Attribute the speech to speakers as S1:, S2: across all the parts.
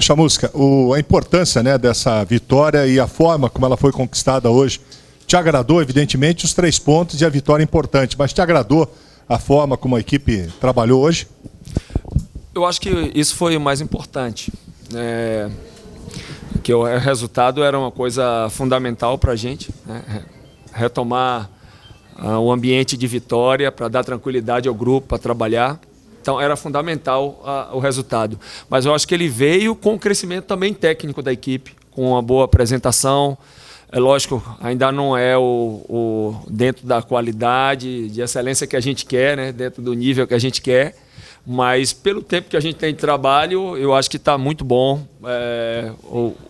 S1: Chamusca, a importância, né, dessa vitória e a forma como ela foi conquistada hoje, te agradou, evidentemente, os 3 pontos e a vitória é importante, mas te agradou a forma como a equipe trabalhou hoje?
S2: Eu acho que isso foi o mais importante. Que o resultado era uma coisa fundamental para a gente, né? Retomar o ambiente de vitória para dar tranquilidade ao grupo, para trabalhar. Então era fundamental o resultado. Mas eu acho que ele veio com o crescimento também técnico da equipe, com uma boa apresentação. É lógico, ainda não é o dentro da qualidade, de excelência que a gente quer, né? Dentro do nível que a gente quer. Mas pelo tempo que a gente tem de trabalho, eu acho que está muito bom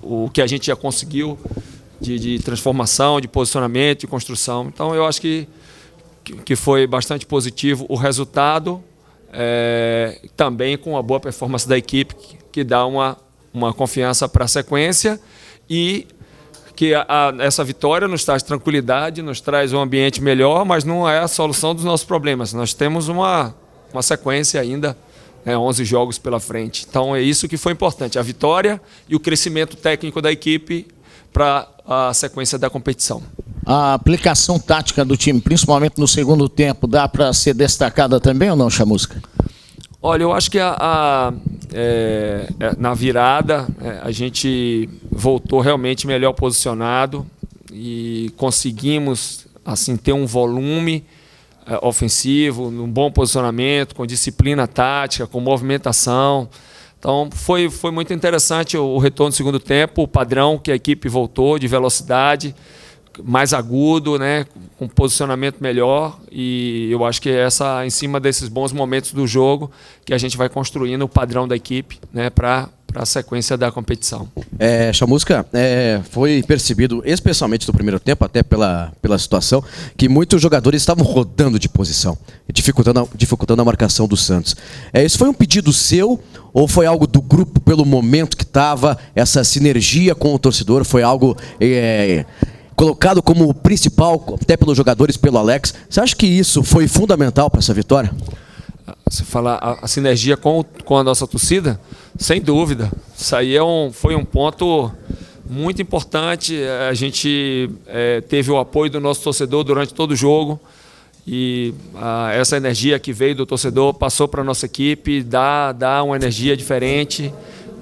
S2: o que a gente já conseguiu de transformação, de posicionamento, de construção. Então eu acho que foi bastante positivo o resultado, também com a boa performance da equipe, que dá uma confiança para a sequência e que essa vitória nos traz tranquilidade, nos traz um ambiente melhor, mas não é a solução dos nossos problemas. Nós temos uma sequência ainda, 11 jogos pela frente. Então é isso que foi importante, a vitória e o crescimento técnico da equipe para a sequência da competição.
S3: A aplicação tática do time, principalmente no segundo tempo, dá para ser destacada também ou não, Chamusca?
S2: Olha, eu acho que na virada a gente voltou realmente melhor posicionado e conseguimos assim, ter um volume ofensivo, um bom posicionamento, com disciplina tática, com movimentação. Então foi muito interessante o retorno do segundo tempo, o padrão que a equipe voltou de velocidade, mais agudo, né, com posicionamento melhor, e eu acho que é em cima desses bons momentos do jogo que a gente vai construindo o padrão da equipe, né, para a sequência da competição.
S4: Chamusca, foi percebido, especialmente no primeiro tempo, até pela situação, que muitos jogadores estavam rodando de posição, dificultando a marcação do Santos. Isso foi um pedido seu ou foi algo do grupo pelo momento que estava, essa sinergia com o torcedor, foi algo colocado como principal, até pelos jogadores, pelo Alex? Você acha que isso foi fundamental para essa vitória?
S2: Você fala a sinergia com a nossa torcida? Sem dúvida. Isso aí foi um ponto muito importante. A gente teve o apoio do nosso torcedor durante todo o jogo. E essa energia que veio do torcedor passou para a nossa equipe, dá uma energia diferente,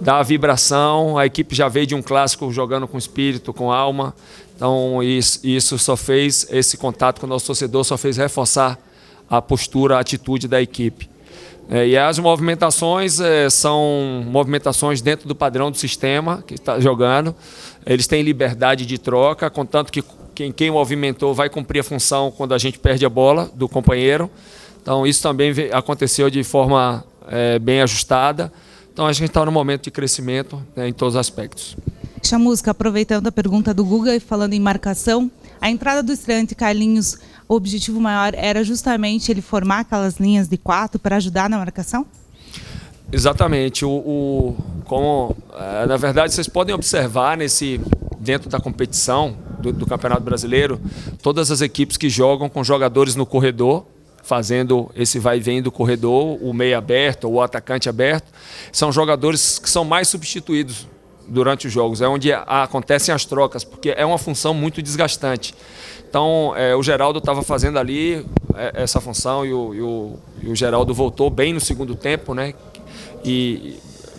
S2: dá a vibração. A equipe já veio de um clássico jogando com espírito, com alma. Então isso só fez, esse contato com o nosso torcedor só fez reforçar a postura, a atitude da equipe. E as movimentações são movimentações dentro do padrão do sistema que está jogando. Eles têm liberdade de troca, contanto que quem movimentou vai cumprir a função quando a gente perde a bola do companheiro. Então isso também aconteceu de forma bem ajustada. Então a gente está no momento de crescimento, né, em todos os aspectos.
S5: Chamusca, aproveitando a pergunta do Guga e falando em marcação, a entrada do estreante Carlinhos, o objetivo maior era justamente ele formar aquelas linhas de 4 para ajudar na marcação?
S2: Exatamente. Na verdade, vocês podem observar dentro da competição do Campeonato Brasileiro, todas as equipes que jogam com jogadores no corredor, fazendo esse vai e vem do corredor, o meio aberto ou o atacante aberto, são jogadores que são mais substituídos durante os jogos, é onde acontecem as trocas, porque é uma função muito desgastante. Então, o Geraldo estava fazendo ali essa função e o Geraldo voltou bem no segundo tempo, né?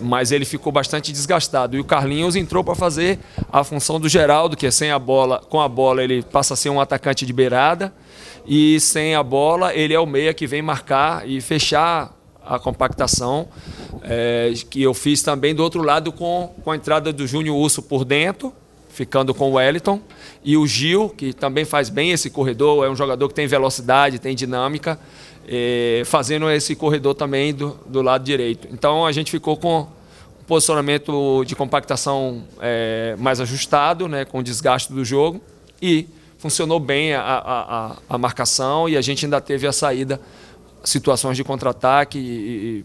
S2: Mas ele ficou bastante desgastado. E o Carlinhos entrou para fazer a função do Geraldo, que é com a bola ele passa a ser um atacante de beirada, e sem a bola ele é o meia que vem marcar e fechar a compactação, que eu fiz também do outro lado com a entrada do Júnior Urso por dentro, ficando com o Wellington, e o Gil, que também faz bem esse corredor, é um jogador que tem velocidade, tem dinâmica, fazendo esse corredor também do lado direito. Então a gente ficou com um posicionamento de compactação mais ajustado, né, com o desgaste do jogo, e funcionou bem a marcação, e a gente ainda teve a saída, situações de contra-ataque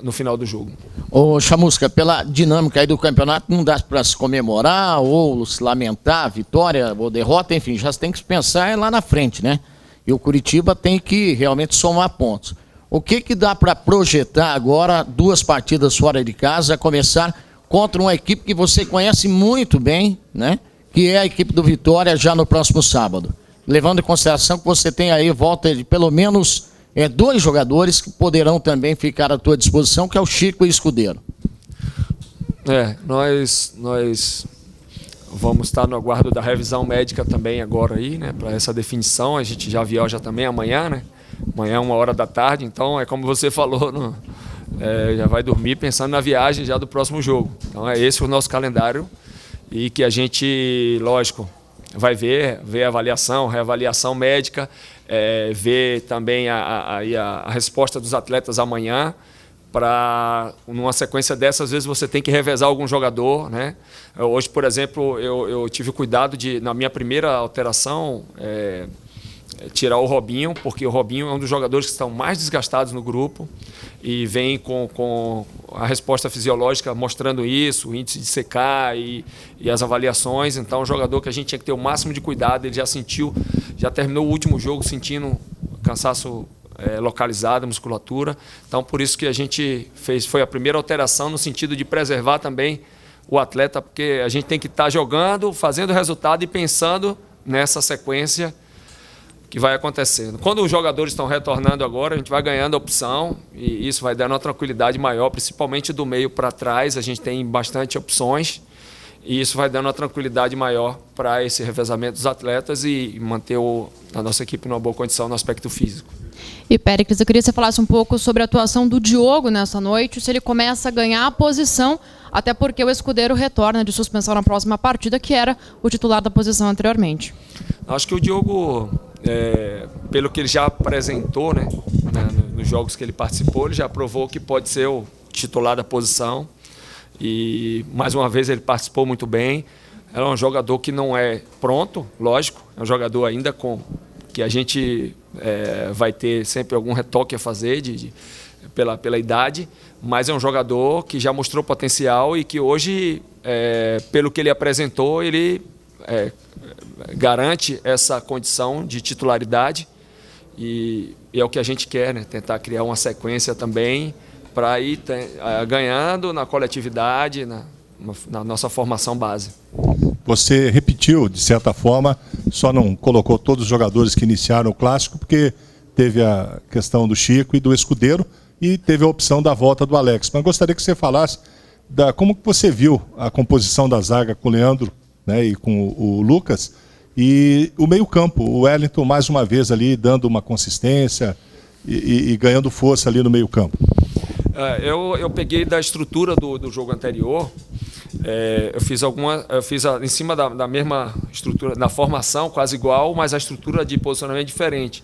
S2: no final do jogo.
S3: Ô Chamusca, pela dinâmica aí do campeonato, não dá para se comemorar ou se lamentar, vitória ou derrota, enfim, já tem que pensar lá na frente, né? E o Curitiba tem que realmente somar pontos. O que dá para projetar agora, 2 partidas fora de casa, a começar contra uma equipe que você conhece muito bem, né? Que é a equipe do Vitória já no próximo sábado. Levando em consideração que você tem aí volta de pelo menos 2 jogadores que poderão também ficar à tua disposição, que é o Chico e o Escudeiro.
S2: Nós vamos estar no aguardo da revisão médica também agora aí, né? Para essa definição, a gente já viaja também amanhã, né? Amanhã, 13h, então é como você falou, já vai dormir pensando na viagem já do próximo jogo. Então é esse o nosso calendário e que a gente, lógico, vai ver a avaliação, reavaliação médica, ver também a resposta dos atletas amanhã, para numa sequência dessa, às vezes você tem que revezar algum jogador, né? Hoje, por exemplo, eu tive cuidado de, na minha primeira alteração, tirar o Robinho, porque o Robinho é um dos jogadores que estão mais desgastados no grupo e vem com a resposta fisiológica mostrando isso, o índice de secar e as avaliações. Então, é um jogador que a gente tinha que ter o máximo de cuidado. Ele já terminou o último jogo sentindo cansaço localizado, musculatura. Então, por isso que a gente foi a primeira alteração no sentido de preservar também o atleta, porque a gente tem que estar jogando, fazendo resultado e pensando nessa sequência que vai acontecendo. Quando os jogadores estão retornando agora, a gente vai ganhando opção e isso vai dando uma tranquilidade maior, principalmente do meio para trás. A gente tem bastante opções e isso vai dando uma tranquilidade maior para esse revezamento dos atletas e manter a nossa equipe numa boa condição no aspecto físico.
S6: E, Péricles, eu queria que você falasse um pouco sobre a atuação do Diogo nessa noite, se ele começa a ganhar a posição, até porque o Escudeiro retorna de suspensão na próxima partida, que era o titular da posição anteriormente.
S2: Acho que o Diogo, pelo que ele já apresentou, né, nos jogos que ele participou, ele já provou que pode ser o titular da posição. E, mais uma vez, ele participou muito bem. É um jogador que não é pronto, lógico. É um jogador ainda que a gente vai ter sempre algum retoque a fazer pela idade, mas é um jogador que já mostrou potencial e que hoje, pelo que ele apresentou, ele garante essa condição de titularidade e é o que a gente quer, né? Tentar criar uma sequência também para ir ganhando na coletividade, na nossa formação base.
S1: Você repetiu, de certa forma, só não colocou todos os jogadores que iniciaram o Clássico, porque teve a questão do Chico e do Escudeiro e teve a opção da volta do Alex. Mas gostaria que você falasse como que você viu a composição da zaga com o Leandro, né, e com o Lucas, e o meio-campo, o Wellington mais uma vez ali dando uma consistência e ganhando força ali no meio-campo.
S2: Eu peguei da estrutura do jogo anterior, eu fiz em cima da mesma estrutura, na formação quase igual, mas a estrutura de posicionamento diferente.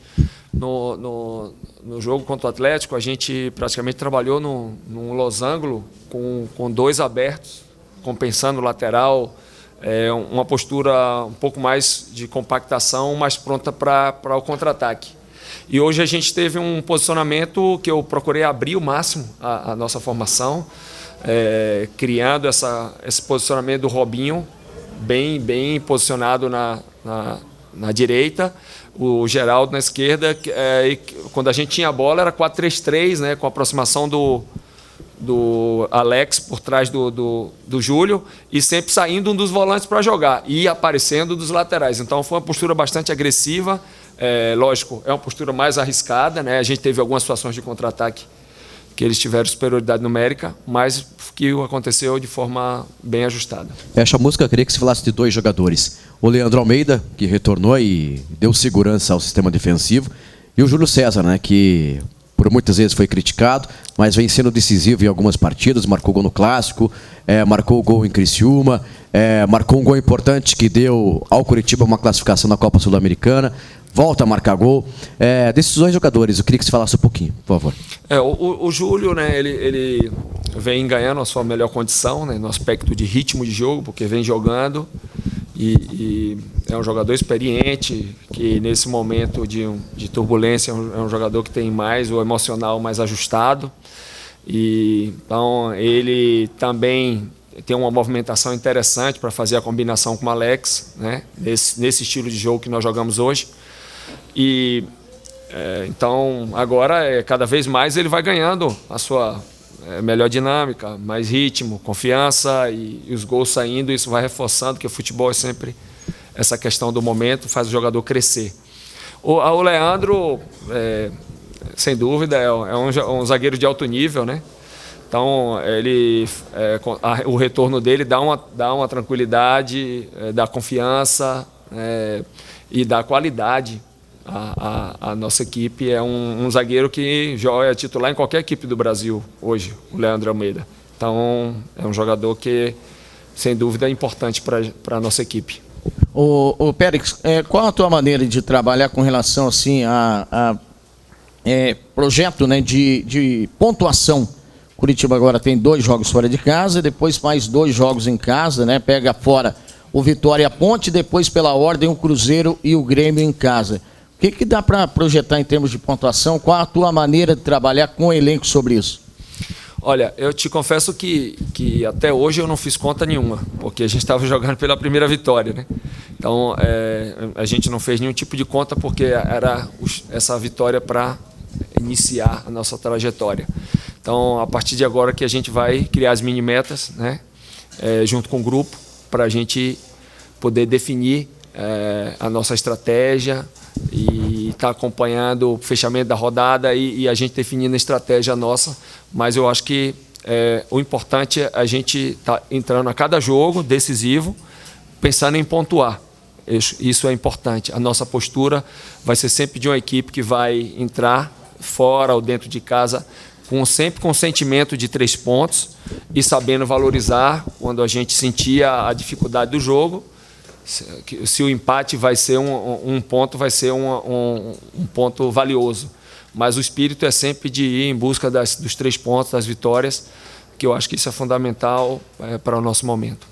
S2: No jogo contra o Atlético, a gente praticamente trabalhou num losango com 2 abertos, compensando o lateral, uma postura um pouco mais de compactação, mais pronta para o contra-ataque. E hoje a gente teve um posicionamento que eu procurei abrir o máximo a nossa formação, criando esse posicionamento do Robinho, bem posicionado na direita, o Geraldo na esquerda. Quando a gente tinha a bola era 4-3-3, né, com a aproximação do Alex por trás do Júlio e sempre saindo um dos volantes para jogar e aparecendo dos laterais. Então foi uma postura bastante agressiva. Lógico, é uma postura mais arriscada, né? A gente teve algumas situações de contra-ataque que eles tiveram superioridade numérica, mas que aconteceu de forma bem ajustada.
S4: Fecha a música, eu queria que você falasse de 2 jogadores. O Leandro Almeida, que retornou e deu segurança ao sistema defensivo, e o Júlio César, né, que por muitas vezes foi criticado, mas vem sendo decisivo em algumas partidas, marcou gol no Clássico, marcou gol em Criciúma, marcou um gol importante que deu ao Curitiba uma classificação na Copa Sul-Americana, volta a marcar gol. Desses 2 jogadores, eu queria que você falasse um pouquinho, por favor.
S2: O Júlio, né, ele vem ganhando a sua melhor condição, né, no aspecto de ritmo de jogo, porque vem jogando e é um jogador experiente, que nesse momento de turbulência é um jogador que tem mais o emocional mais ajustado. Então ele também tem uma movimentação interessante para fazer a combinação com o Alex, né, nesse estilo de jogo que nós jogamos hoje. Então agora cada vez mais ele vai ganhando a sua melhor dinâmica, mais ritmo, confiança e os gols saindo, isso vai reforçando que o futebol é sempre essa questão do momento, faz o jogador crescer. O Leandro, sem dúvida, é um zagueiro de alto nível, né? Então, o retorno dele dá uma tranquilidade, dá confiança e dá qualidade à nossa equipe. É um zagueiro que joga titular em qualquer equipe do Brasil hoje, o Leandro Almeida. Então, é um jogador que, sem dúvida, é importante para a nossa equipe.
S3: Ô Périx, qual a tua maneira de trabalhar com relação assim, a projeto, né, de pontuação? Curitiba agora tem 2 jogos fora de casa, depois mais 2 jogos em casa, né? Pega fora o Vitória e a Ponte, depois pela ordem o Cruzeiro e o Grêmio em casa. O que dá para projetar em termos de pontuação? Qual a tua maneira de trabalhar com o elenco sobre isso?
S2: Olha, eu te confesso que até hoje eu não fiz conta nenhuma, porque a gente estava jogando pela primeira vitória, né? Então, a gente não fez nenhum tipo de conta, porque era essa vitória para iniciar a nossa trajetória. Então, a partir de agora que a gente vai criar as mini-metas, né? Junto com o grupo, para a gente poder definir a nossa estratégia e estar acompanhando o fechamento da rodada e a gente definindo a estratégia nossa. Mas eu acho que o importante é a gente estar entrando a cada jogo decisivo, pensando em pontuar. Isso é importante. A nossa postura vai ser sempre de uma equipe que vai entrar fora ou dentro de casa sempre com o sentimento de 3 pontos e sabendo valorizar quando a gente sentia a dificuldade do jogo. Se o empate vai ser um ponto, vai ser um ponto valioso. Mas o espírito é sempre de ir em busca dos 3 pontos, das vitórias, que eu acho que isso é fundamental para o nosso momento.